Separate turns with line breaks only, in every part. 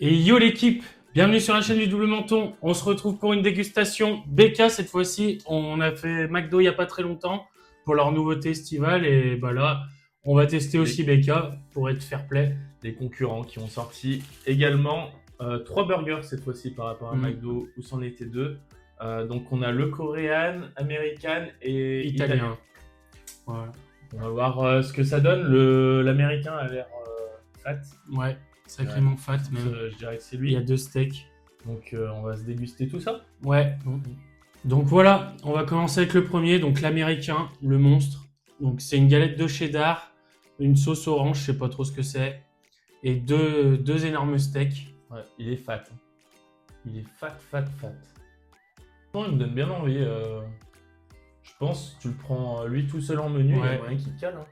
Et yo l'équipe, bienvenue sur la chaîne du Double Menton. On se retrouve pour une dégustation BK cette fois-ci. On a fait McDo il n'y a pas très longtemps pour leur nouveauté estivale et bah là, on va tester aussi BK pour être fair play.
Les concurrents qui ont sorti également 3 burgers cette fois-ci par rapport à McDo où c'en était 2. Donc on a le coréen, américain et italien.
Voilà.
On va voir ce que ça donne. L'américain a l'air fat.
Ouais, sacrément fat même.
Je dirais que c'est
Il
lui.
y a 2 steaks.
Donc on va se déguster tout ça.
Ouais. Donc voilà, on va commencer avec le premier, donc l'américain, le monstre. Donc c'est une galette de cheddar, une sauce orange, je sais pas trop ce que c'est, et deux énormes steaks.
Ouais, il est fat. Il est fat. Bon, il me donne bien envie. Je pense, tu le prends lui tout seul en menu, il y a moyen qu'il cale. Hein.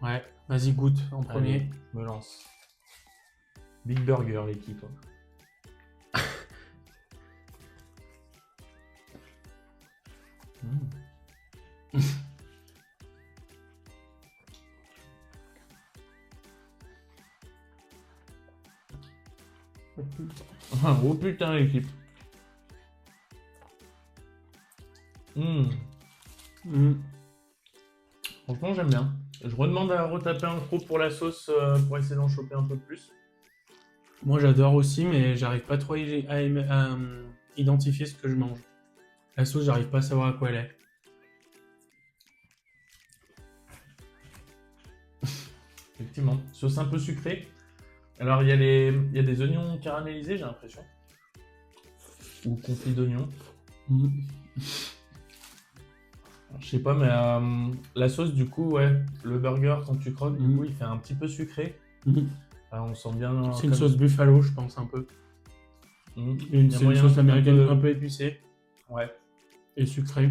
Ouais, vas-y goûte en premier.
Allez, je me lance. Big Burger l'équipe. Oh putain l'équipe. Franchement j'aime bien. Je redemande à retaper un croc pour la sauce pour essayer d'en choper un peu plus.
Moi j'adore aussi mais j'arrive pas trop à identifier ce que je mange. La sauce j'arrive pas à savoir à quoi elle est.
Effectivement, sauce un peu sucrée. Alors il y a des oignons caramélisés j'ai l'impression. Ou confit d'oignons. Je sais pas, mais la sauce, du coup, ouais, le burger, quand tu croques, du coup, il fait un petit peu sucré. On sent bien.
C'est une sauce buffalo, je pense, un peu. C'est une sauce américaine un peu épicée.
Ouais.
Et sucrée.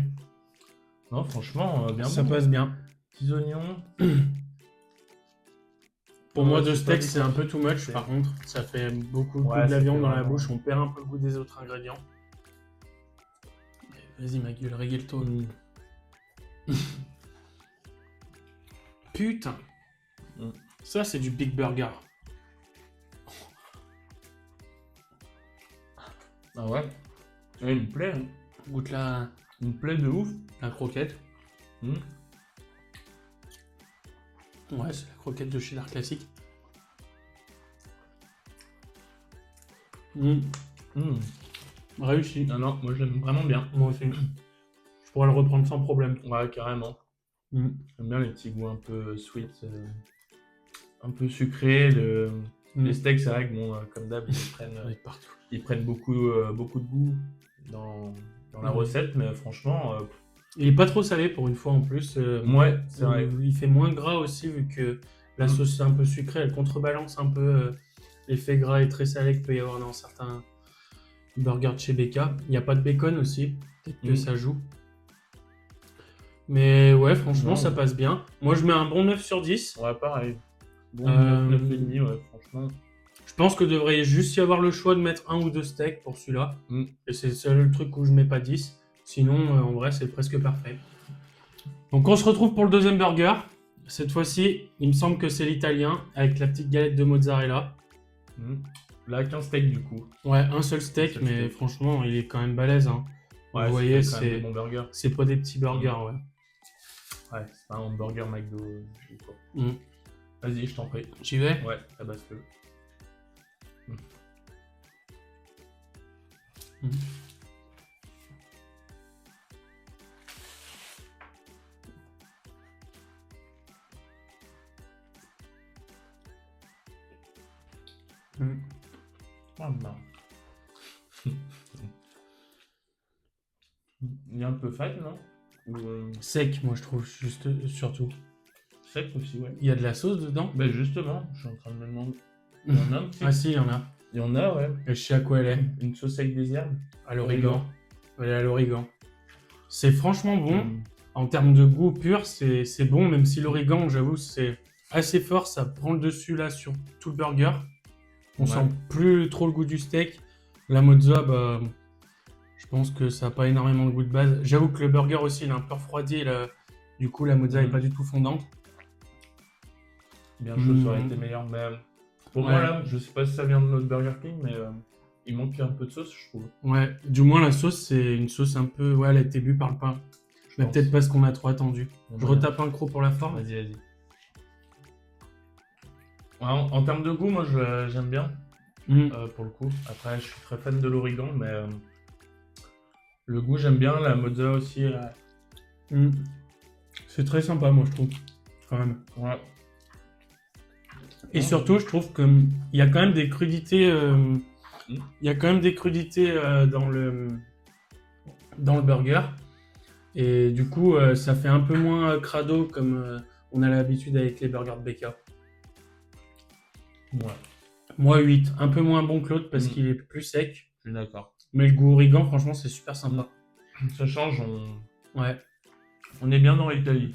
Non, franchement, bien
ça
bon.
passe bien.
Petits oignons.
Pour moi, 2 steaks, c'est un peu too much, par contre. Ça fait beaucoup de la viande dans la bouche, on perd un peu le goût des autres ingrédients. Vas-y, ma gueule, régale-toi. Putain. Ça, c'est du Big Burger.
Ah ouais. Il me plaît. Hein.
Goûte la...
Il me plaît de ouf.
La croquette. Ouais, c'est la croquette de cheddar classique. Réussi.
Non, moi je l'aime vraiment bien.
Moi aussi. Je pourrais le reprendre sans problème.
Ouais, carrément. J'aime bien les petits goûts un peu sweet, un peu sucrés. Les steaks, c'est vrai que bon, comme d'hab, ils prennent beaucoup de goût dans la recette, mais franchement...
il est pas trop salé pour une fois en plus.
Ouais, c'est vrai.
Il fait moins gras aussi vu que la sauce est un peu sucrée, elle contrebalance un peu l'effet gras et très salé qu'il peut y avoir dans certains burgers de chez BK. Il n'y a pas de bacon aussi, peut-être que ça joue. Mais ouais, franchement, ça passe bien. Moi, je mets un bon 9 sur 10.
Ouais, pareil. Bon 9,5, ouais, franchement.
Je pense que devrait juste y avoir le choix de mettre 1 ou 2 steaks pour celui-là. Et c'est le seul truc où je mets pas 10. Sinon, en vrai, c'est presque parfait. Donc, on se retrouve pour le deuxième burger. Cette fois-ci, il me semble que c'est l'italien avec la petite galette de mozzarella.
Là, qu'un steak du coup.
Ouais, un seul steak, mais franchement, il est quand même balèze. Hein.
Ouais,
vous voyez,
c'est
pas des petits burgers, ouais.
Ouais, c'est pas un hamburger McDo. Vas-y, je t'en prie.
J'y vais ?
Ouais, tabasse-le. Oh non. Il est un peu fat, non?
Sec, moi je trouve, juste surtout.
Sec aussi, ouais.
Il y a de la sauce dedans?
Ben justement, je suis en train de me demander. Il y en a un petit.
Ah si, il y en a.
Il y en a, ouais.
Et je sais à quoi elle est.
Une sauce avec des herbes.
À l'origan. Elle est à l'origan. C'est franchement bon. En termes de goût pur, c'est bon, même si l'origan, j'avoue, c'est assez fort. Ça prend le dessus là sur tout le burger. On sent plus trop le goût du steak. La mozza, bah, je pense que ça n'a pas énormément de goût de base. J'avoue que le burger aussi, il est un peu refroidi. Du coup, la mozza n'est pas du tout fondante.
Bien chaud, ça aurait été meilleur. Mais Pour moi, là, je sais pas si ça vient de notre Burger King, mais il manque un peu de sauce, je trouve.
Ouais, du moins la sauce, c'est une sauce un peu... Ouais, elle a été bue par le pain. Mais peut-être parce qu'on a trop attendu. Je retape un croc pour la forme.
Vas-y. Ouais, en termes de goût, moi, j'aime bien, pour le coup. Après, je suis très fan de l'origan, mais le goût, j'aime bien. La mozza aussi.
C'est très sympa, moi, je trouve. Quand même.
Ouais.
Et surtout, je trouve qu'il y a quand même des crudités... Il y a quand même des crudités dans le burger. Et du coup, ça fait un peu moins crado comme on a l'habitude avec les burgers de BK.
Ouais.
Moi, 8. Un peu moins bon que l'autre parce qu'il est plus sec.
Je suis d'accord.
Mais le goût origan, franchement, c'est super sympa.
Ça change,
Ouais.
On est bien dans l'Italie.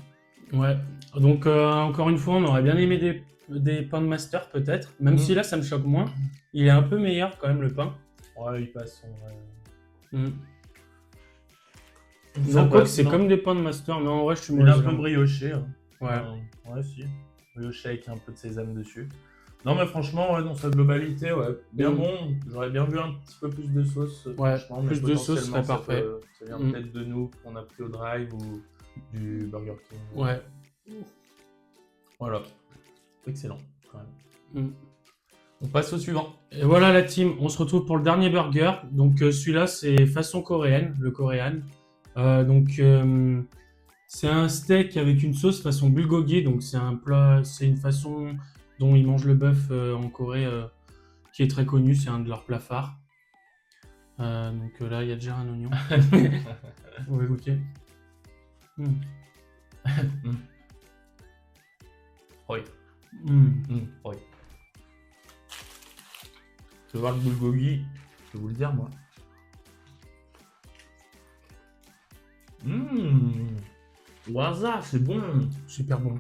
Ouais. Donc, encore une fois, on aurait bien aimé des pains de master, peut-être. Même si là, ça me choque moins. Il est un peu meilleur, quand même, le pain.
Ouais, il passe.
Non, quoi que c'est comme des pains de master. Non, en vrai, je suis
un peu brioché. Hein.
Ouais.
Ouais, si. Brioché avec un peu de sésame dessus. Non, mais franchement, ouais, dans sa globalité, ouais, bien bon. J'aurais bien vu un petit peu plus de sauce.
Ouais, plus de sauce serait parfait.
Ça vient peut-être de nous qu'on a pris au drive ou du Burger King.
Ouais.
Voilà. Excellent, quand même. On passe au suivant.
Et voilà la team, on se retrouve pour le dernier burger. Donc celui-là, c'est façon coréenne, le coréen. C'est un steak avec une sauce façon bulgogi. Donc c'est un plat, c'est une façon dont ils mangent le bœuf en Corée qui est très connue. C'est un de leurs plats phares. Donc là, il y a déjà un oignon. On va goûter.
Oui.
Oui.
Tu veux voir le bulgogi, je vais vous le dire, moi. Waza, c'est bon.
Super bon.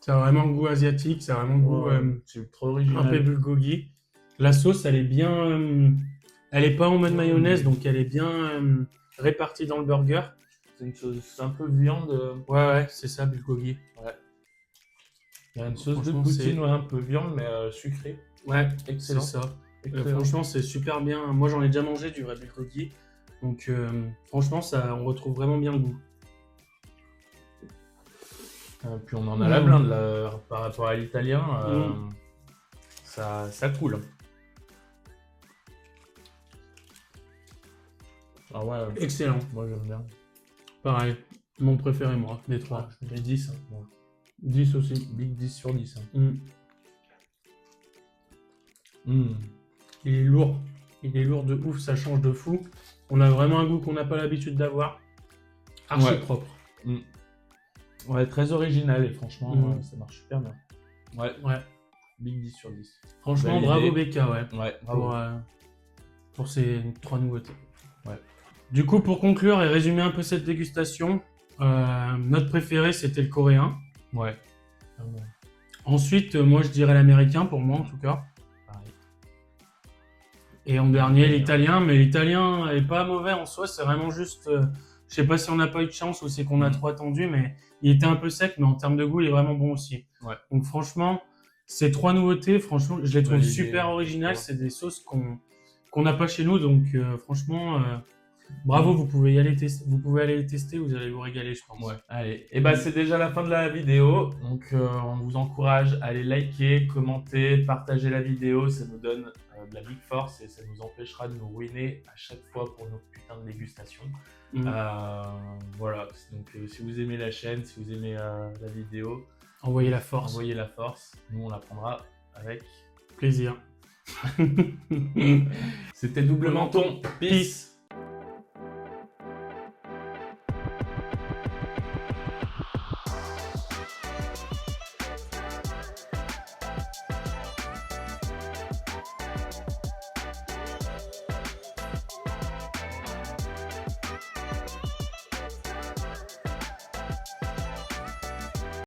Ça a vraiment le goût asiatique, ça a vraiment le goût
c'est trop original.
Un peu bulgogi. La sauce, elle est bien... elle est pas en mode mayonnaise, donc elle est bien répartie dans le burger.
C'est une sauce un peu viande.
Ouais, c'est ça, bulgogi.
Ouais. Il y a une sauce de poutine, un peu viande, mais sucrée.
Ouais,
excellent.
C'est ça. Franchement, c'est super bien. Moi, j'en ai déjà mangé du vrai bulgogi. Donc, franchement, on retrouve vraiment bien le goût.
Puis on en a la blinde là, par rapport à l'italien. Ça coule. Ah ouais.
Excellent.
Moi, j'aime bien.
Pareil. Mon préféré, moi, des trois.
Je mets 10. Hein, moi.
10 aussi.
Big 10 sur 10.
Il est lourd. Il est lourd de ouf, ça change de fou. On a vraiment un goût qu'on n'a pas l'habitude d'avoir. Archi propre.
Ouais, très original et franchement, ça marche super bien.
Ouais.
Big 10 sur 10.
Franchement, bravo BK,
Ouais, bravo.
Pour ces 3 nouveautés.
Ouais.
Du coup, pour conclure et résumer un peu cette dégustation, notre préféré, c'était le coréen.
Ouais.
Ensuite, moi, je dirais l'américain, pour moi en tout cas.
Pareil.
Et en dernier, l'italien. Mais l'italien est pas mauvais en soi, c'est vraiment juste... je sais pas si on n'a pas eu de chance ou c'est qu'on a trop attendu, mais il était un peu sec, mais en termes de goût, il est vraiment bon aussi.
Ouais.
Donc franchement, ces 3 nouveautés, franchement, je les trouve super originales. C'est des sauces qu'on n'a pas chez nous, donc franchement, bravo, vous pouvez aller les tester, vous allez vous régaler, je pense.
Ouais. Allez, et c'est déjà la fin de la vidéo, donc on vous encourage à aller liker, commenter, partager la vidéo, ça nous donne de la big force et ça nous empêchera de nous ruiner à chaque fois pour nos putains de dégustations. Voilà, donc si vous aimez la chaîne, si vous aimez la vidéo,
envoyez la force.
Nous on la prendra avec
plaisir.
C'était Double Menton. Peace.